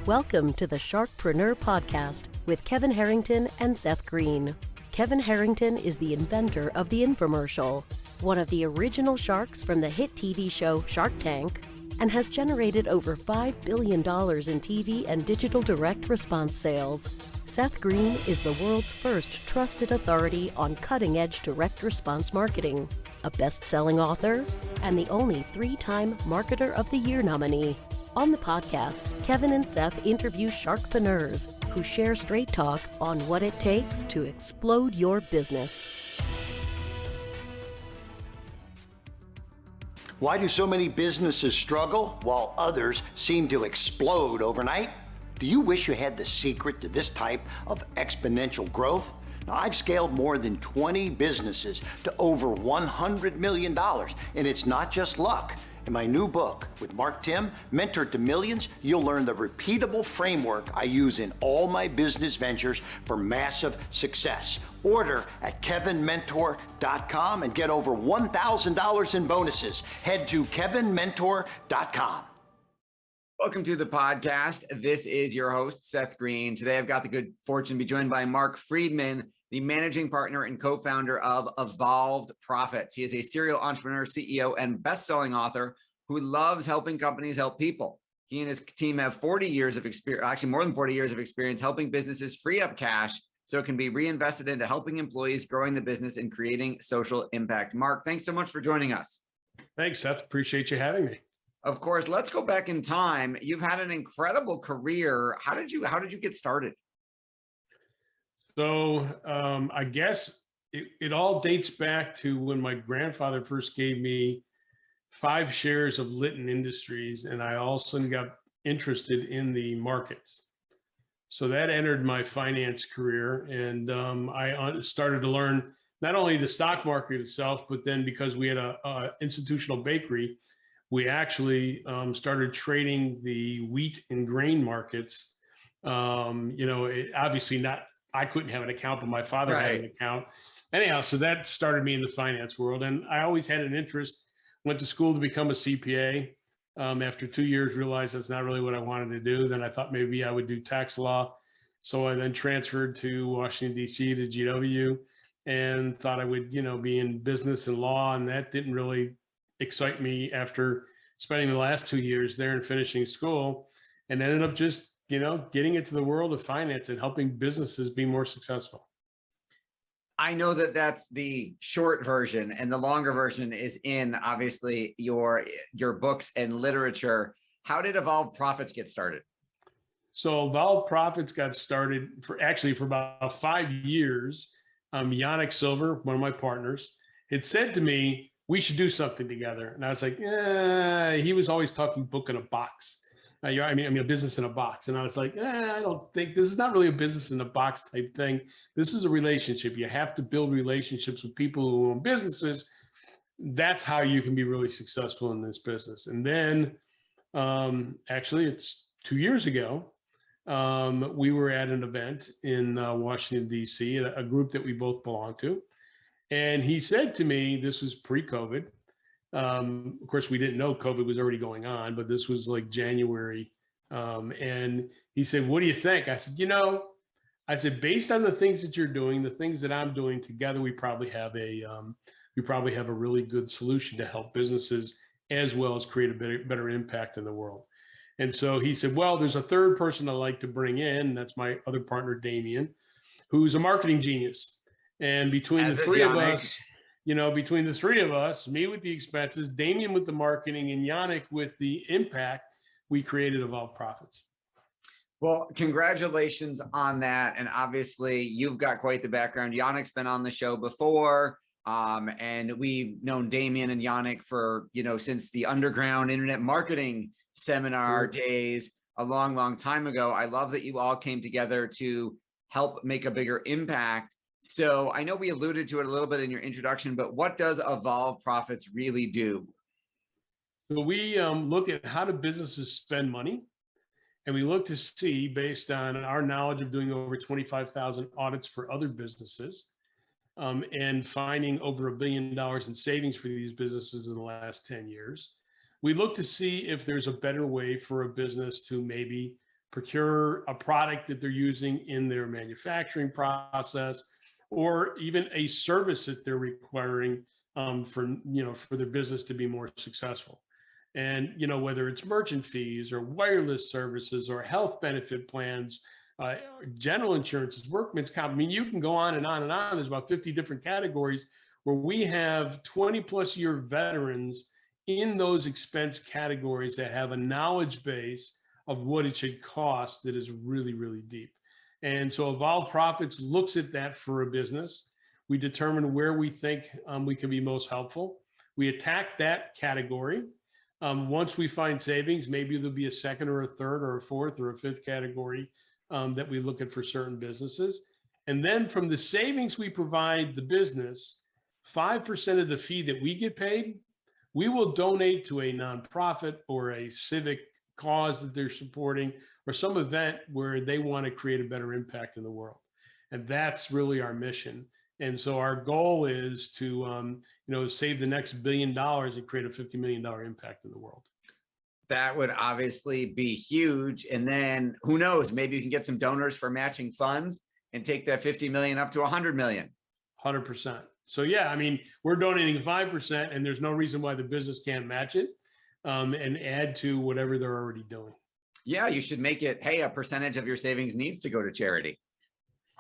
Welcome to the Sharkpreneur podcast with Kevin Harrington and Seth Greene. Kevin Harrington is the inventor of the infomercial, one of the original sharks from the hit TV show Shark Tank, and has generated over $5 billion in TV and digital direct response sales. Seth Greene is the world's first trusted authority on cutting-edge direct response marketing, a best-selling author, and the only 3-time Marketer of the Year nominee. On the podcast, Kevin and Seth interview Sharkpreneurs who share straight talk on what it takes to explode your business. Why do so many businesses struggle while others seem to explode overnight? Do you wish you had the secret to this type of exponential growth? Now, I've scaled more than 20 businesses to over $100 million, and it's not just luck. In my new book with Mark Tim, Mentor to Millions, you'll learn the repeatable framework I use in all my business ventures for massive success. Order at kevinmentor.com and get over $1,000 in bonuses. Head to kevinmentor.com. Welcome to the podcast. This is your host, Seth Greene. Today, I've got the good fortune to be joined by Marc Freedman, the managing partner and co-founder of Evolved Profits. He is a serial entrepreneur, CEO, and best-selling author who loves helping companies help people. He and his team have 40 years of experience, actually more than 40 years of experience, helping businesses free up cash so it can be reinvested into helping employees, growing the business, and creating social impact. Marc, thanks so much for joining us. Thanks, Seth. Appreciate you having me. Of course, let's go back in time. You've had an incredible career. How did you get started? So I guess it all dates back to when my grandfather first gave me 5 shares of Litton Industries, and I all of a sudden got interested in the markets. So that entered my finance career, and I started to learn not only the stock market itself, but then because we had a institutional bakery, we actually started trading the wheat and grain markets. Obviously not. I couldn't have an account, but my father had an account. Anyhow, so that started me in the finance world. And I always had an interest, went to school to become a CPA. After 2 years, realized that's not really what I wanted to do. Then I thought maybe I would do tax law. So I then transferred to Washington, D.C. to GW and thought I would, be in business and law. And that didn't really excite me after spending the last 2 years there and finishing school, and ended up just getting into the world of finance and helping businesses be more successful. I know that that's the short version, and the longer version is in obviously your books and literature. How did Evolved Profits get started? So Evolved Profits got started for about 5 years. Yannick Silver, one of my partners, had said to me, we should do something together. And I was like, he was always talking book in a box. A business in a box. And I was like, I don't think this is not really a business in a box type thing. This is a relationship. You have to build relationships with people who own businesses. That's how you can be really successful in this business. And then it's 2 years ago, we were at an event in Washington, D.C., a group that we both belong to. And he said to me, this was pre-COVID. Of course, we didn't know COVID was already going on, but this was like January. And he said, what do you think? I said, based on the things that you're doing, the things that I'm doing together, we probably have a really good solution to help businesses as well as create a better impact in the world. And so he said, well, there's a third person I'd like to bring in. That's my other partner, Damien, who's a marketing genius. And between the three of us, me with the expenses, Damien with the marketing, and Yannick with the impact, we created Evolved Profits. Well, congratulations on that. And obviously you've got quite the background. Yannick's been on the show before. And we've known Damien and Yannick for, since the underground internet marketing seminar days a long, long time ago. I love that you all came together to help make a bigger impact. So I know we alluded to it a little bit in your introduction, but what does Evolved Profits really do? So we look at how do businesses spend money, and we look to see, based on our knowledge of doing over 25,000 audits for other businesses, and finding over $1 billion in savings for these businesses in the last 10 years, we look to see if there's a better way for a business to maybe procure a product that they're using in their manufacturing process, or even a service that they're requiring for their business to be more successful. And whether it's merchant fees or wireless services or health benefit plans, general insurances, workman's comp. I mean, you can go on and on and on. There's about 50 different categories where we have 20 plus year veterans in those expense categories that have a knowledge base of what it should cost that is really, really deep. And so Evolve Profits looks at that for a business. We determine where we think we can be most helpful. We attack that category. Once we find savings, maybe there'll be a second or a third or a fourth or a fifth category that we look at for certain businesses. And then from the savings we provide the business, 5% of the fee that we get paid, we will donate to a nonprofit or a civic cause that they're supporting, or some event where they want to create a better impact in the world. And that's really our mission. And so our goal is to, save the next $1 billion and create a $50 million impact in the world. That would obviously be huge. And then who knows, maybe you can get some donors for matching funds and take that 50 million up to 100 million. 100%. So yeah, I mean, we're donating 5% and there's no reason why the business can't match it and add to whatever they're already doing. Yeah, you should make it, hey, a percentage of your savings needs to go to charity.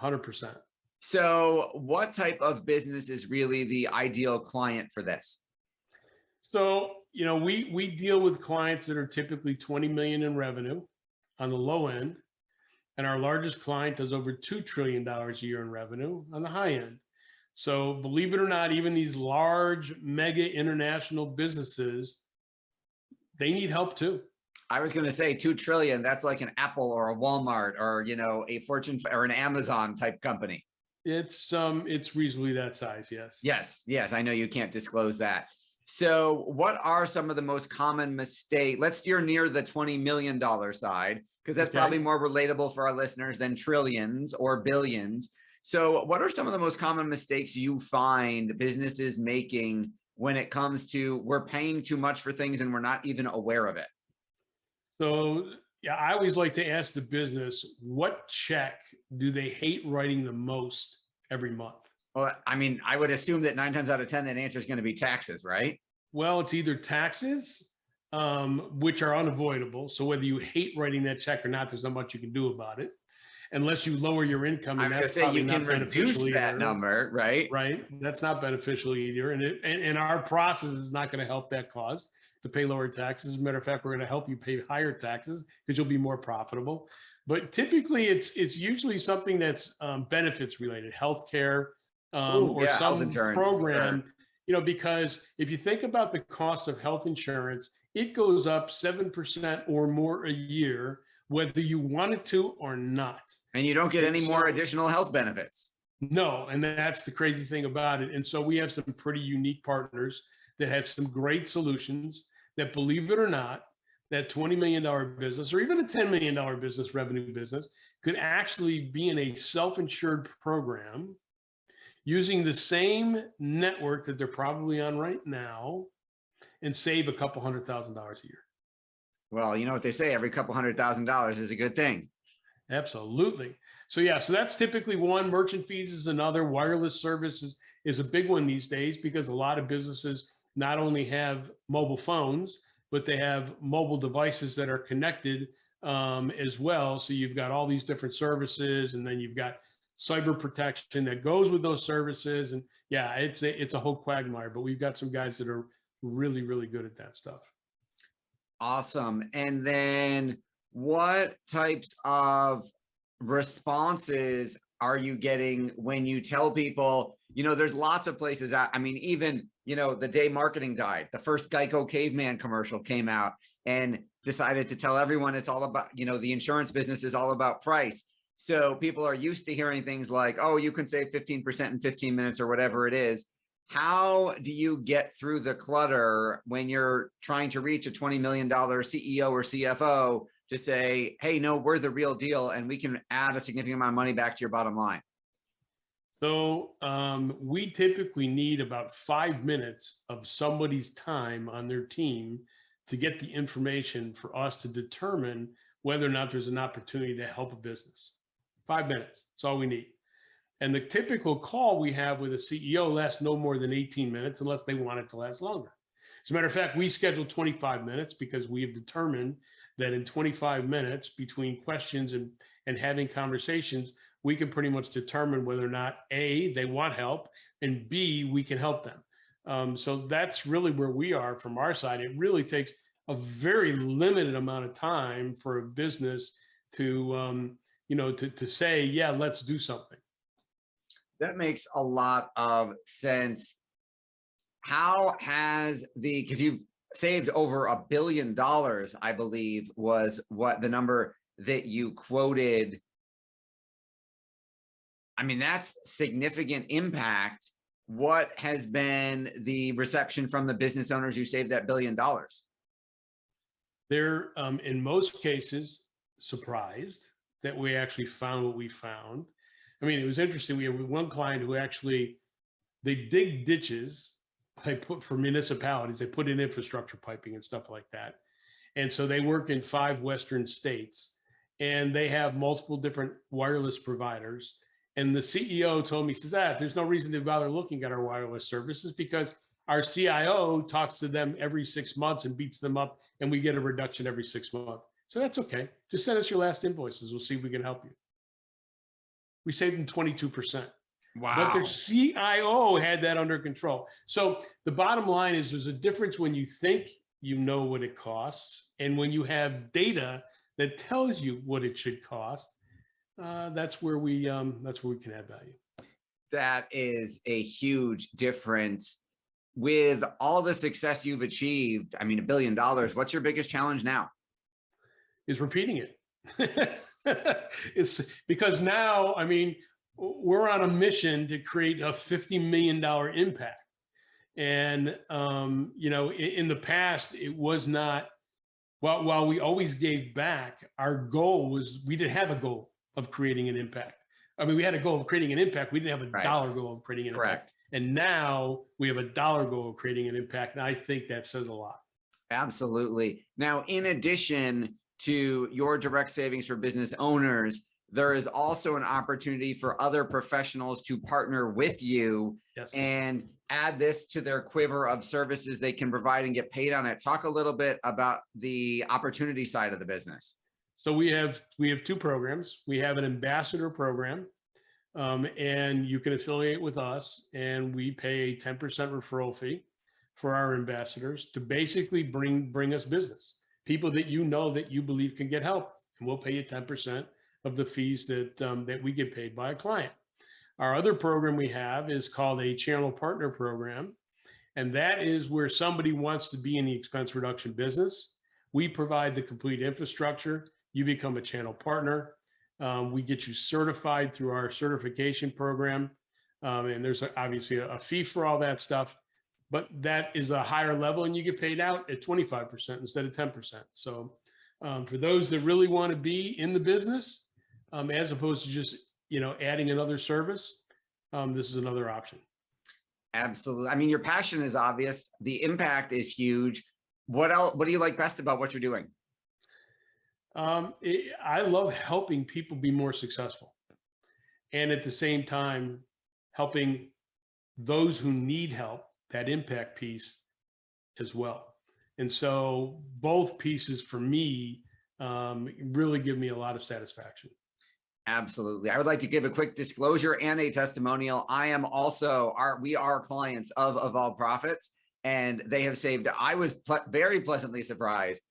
100%. So what type of business is really the ideal client for this? So, we deal with clients that are typically 20 million in revenue on the low end. And our largest client does over $2 trillion a year in revenue on the high end. So believe it or not, even these large mega international businesses, they need help too. I was going to say 2 trillion. That's like an Apple or a Walmart or, a Fortune or an Amazon type company. It's reasonably that size. Yes. Yes. I know you can't disclose that. So what are some of the most common mistakes? Let's steer near the $20 million side, because that's probably more relatable for our listeners than trillions or billions. So what are some of the most common mistakes you find businesses making when it comes to we're paying too much for things and we're not even aware of it? So yeah, I always like to ask the business, what check do they hate writing the most every month? Well, I mean, I would assume that 9 times out of 10, that answer is going to be taxes, right? Well, it's either taxes, which are unavoidable. So whether you hate writing that check or not, there's not much you can do about it, unless you lower your income. And that's probably not beneficial either. That number, right? Right. That's not beneficial either. And our process is not going to help that cause to pay lower taxes. As a matter of fact, we're going to help you pay higher taxes because you'll be more profitable. But typically, it's usually something that's benefits related, healthcare, or some program. Sure. Because if you think about the cost of health insurance, it goes up 7% or more a year, whether you want it to or not. And you don't get any more additional health benefits. No, and that's the crazy thing about it. And so we have some pretty unique partners that have some great solutions that, believe it or not, that $20 million business or even a $10 million business, revenue business, could actually be in a self-insured program using the same network that they're probably on right now and save a couple $100,000 a year. Well, you know what they say, every couple $100,000 is a good thing. Absolutely. So yeah, so that's typically one. Merchant fees is another. Wireless services is a big one these days because a lot of businesses not only have mobile phones, but they have mobile devices that are connected as well. So you've got all these different services, and then you've got cyber protection that goes with those services. And yeah, it's a whole quagmire, but we've got some guys that are really, really good at that stuff. Awesome. And then what types of responses are you getting when you tell people, there's lots of places out. I mean, even, the day marketing died, the first Geico caveman commercial came out and decided to tell everyone it's all about, the insurance business is all about price. So people are used to hearing things like, oh, you can save 15% in 15 minutes or whatever it is. How do you get through the clutter when you're trying to reach a $20 million CEO or CFO to say, hey, no, we're the real deal and we can add a significant amount of money back to your bottom line? So we typically need about 5 minutes of somebody's time on their team to get the information for us to determine whether or not there's an opportunity to help a business. 5 minutes, that's all we need. And the typical call we have with a CEO lasts no more than 18 minutes unless they want it to last longer. As a matter of fact, we schedule 25 minutes because we have determined that in 25 minutes between questions and having conversations, we can pretty much determine whether or not A, they want help, and B, we can help them. So that's really where we are from our side. It really takes a very limited amount of time for a business to, to say, yeah, let's do something. That makes a lot of sense. How has because you've saved over $1 billion, I believe was what the number that you quoted. I mean, that's significant impact. What has been the reception from the business owners who saved that $1 billion? They're in most cases surprised that we actually found what we found. I mean, it was interesting. We had one client who actually, they dig ditches for municipalities. They put in infrastructure piping and stuff like that. And so they work in 5 Western states and they have multiple different wireless providers. And the CEO told me, he says, there's no reason to bother looking at our wireless services because our CIO talks to them every 6 months and beats them up and we get a reduction every 6 months. So that's okay. Just send us your last invoices. We'll see if we can help you. We saved them 22%. Wow. But their CIO had that under control. So the bottom line is there's a difference when you think you know what it costs and when you have data that tells you what it should cost. That's where we can add value. That is a huge difference. With all the success you've achieved, I mean, $1 billion, what's your biggest challenge now? Is repeating it. It's because now, I mean, we're on a mission to create a $50 million impact. And, in the past, it was not, while we always gave back, our goal was, we didn't have a goal of creating an impact. I mean, we had a goal of creating an impact. We didn't have a dollar goal of creating an impact. And now we have a dollar goal of creating an impact. And I think that says a lot. Absolutely. Now, in addition to your direct savings for business owners, there is also an opportunity for other professionals to partner with you and add this to their quiver of services they can provide and get paid on it. Talk a little bit about the opportunity side of the business. So we have 2 programs. We have an ambassador program, and you can affiliate with us, and we pay a 10% referral fee for our ambassadors to basically bring us business, people that that you believe can get help, and we'll pay you 10% of the fees that we get paid by a client. Our other program we have is called a channel partner program, and that is where somebody wants to be in the expense reduction business. We provide the complete infrastructure. You become a channel partner. We get you certified through our certification program. And there's obviously a fee for all that stuff, but that is a higher level and you get paid out at 25% instead of 10%. So for those that really want to be in the business, as opposed to just, adding another service, this is another option. Absolutely. I mean, your passion is obvious. The impact is huge. What else? What do you like best about what you're doing? I love helping people be more successful, and at the same time, helping those who need help, that impact piece as well. And so both pieces for me really give me a lot of satisfaction. Absolutely. I would like to give a quick disclosure and a testimonial. We are clients of Evolve Profits, and they have saved. I was very pleasantly surprised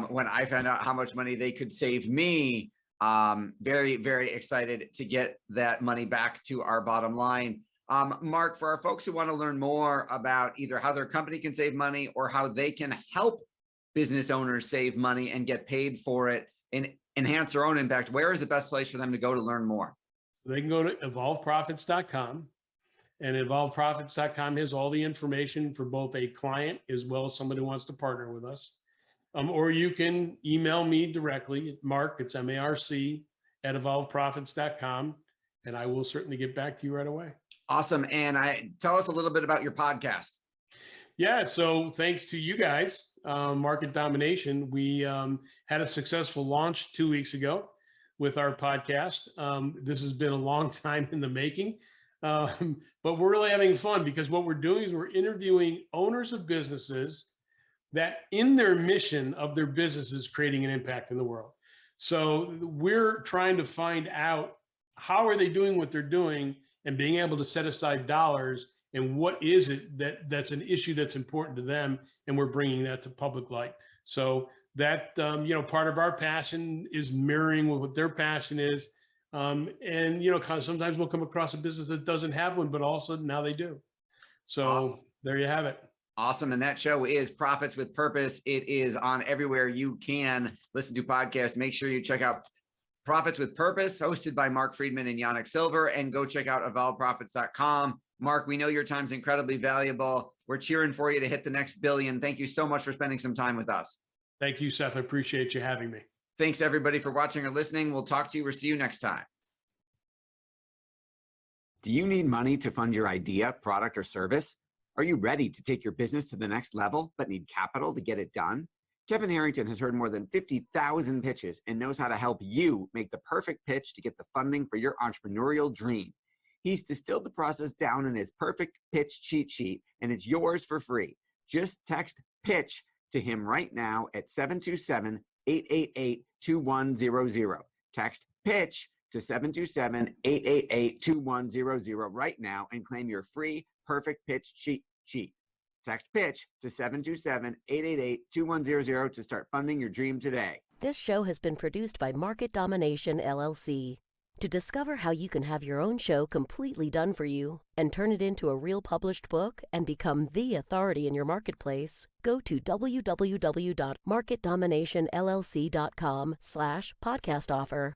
when I found out how much money they could save me. Very, very excited to get that money back to our bottom line. Marc, for our folks who want to learn more about either how their company can save money or how they can help business owners save money and get paid for it and enhance their own impact, where is the best place for them to go to learn more? They can go to evolveprofits.com, and evolveprofits.com has all the information for both a client as well as somebody who wants to partner with us. Or you can email me directly, Marc, it's MARC at evolveprofits.com, and I will certainly get back to you right away. Awesome. And tell us a little bit about your podcast. Yeah, so thanks to you guys, Market Domination. We had a successful launch 2 weeks ago with our podcast. This has been a long time in the making, but we're really having fun because what we're doing is we're interviewing owners of businesses that in their mission of their business is creating an impact in the world. So we're trying to find out how are they doing what they're doing and being able to set aside dollars and what is it that's an issue that's important to them, and we're bringing that to public light. So that part of our passion is mirroring what their passion is, and kind of sometimes we'll come across a business that doesn't have one, but also now they do. So awesome. There you have it. Awesome. And that show is Profits with Purpose. It is on everywhere you can listen to podcasts. Make sure you check out Profits with Purpose, hosted by Marc Freedman and Yannick Silver, and go check out evolveprofits.com. Marc, we know your time's incredibly valuable. We're cheering for you to hit the next billion. Thank you so much for spending some time with us. Thank you, Seth. I appreciate you having me. Thanks, everybody, for watching or listening. We'll talk to you or see you next time. Do you need money to fund your idea, product, or service? Are you ready to take your business to the next level, but need capital to get it done? Kevin Harrington has heard more than 50,000 pitches and knows how to help you make the perfect pitch to get the funding for your entrepreneurial dream. He's distilled the process down in his perfect pitch cheat sheet, and it's yours for free. Just text PITCH to him right now at 727-888-2100. Text PITCH to 727-888-2100 right now and claim your free perfect pitch cheat sheet. Text PITCH to 727-888-2100 to start funding your dream today. This show has been produced by Market Domination, LLC. To discover how you can have your own show completely done for you and turn it into a real published book and become the authority in your marketplace, go to www.marketdominationllc.com/podcast offer.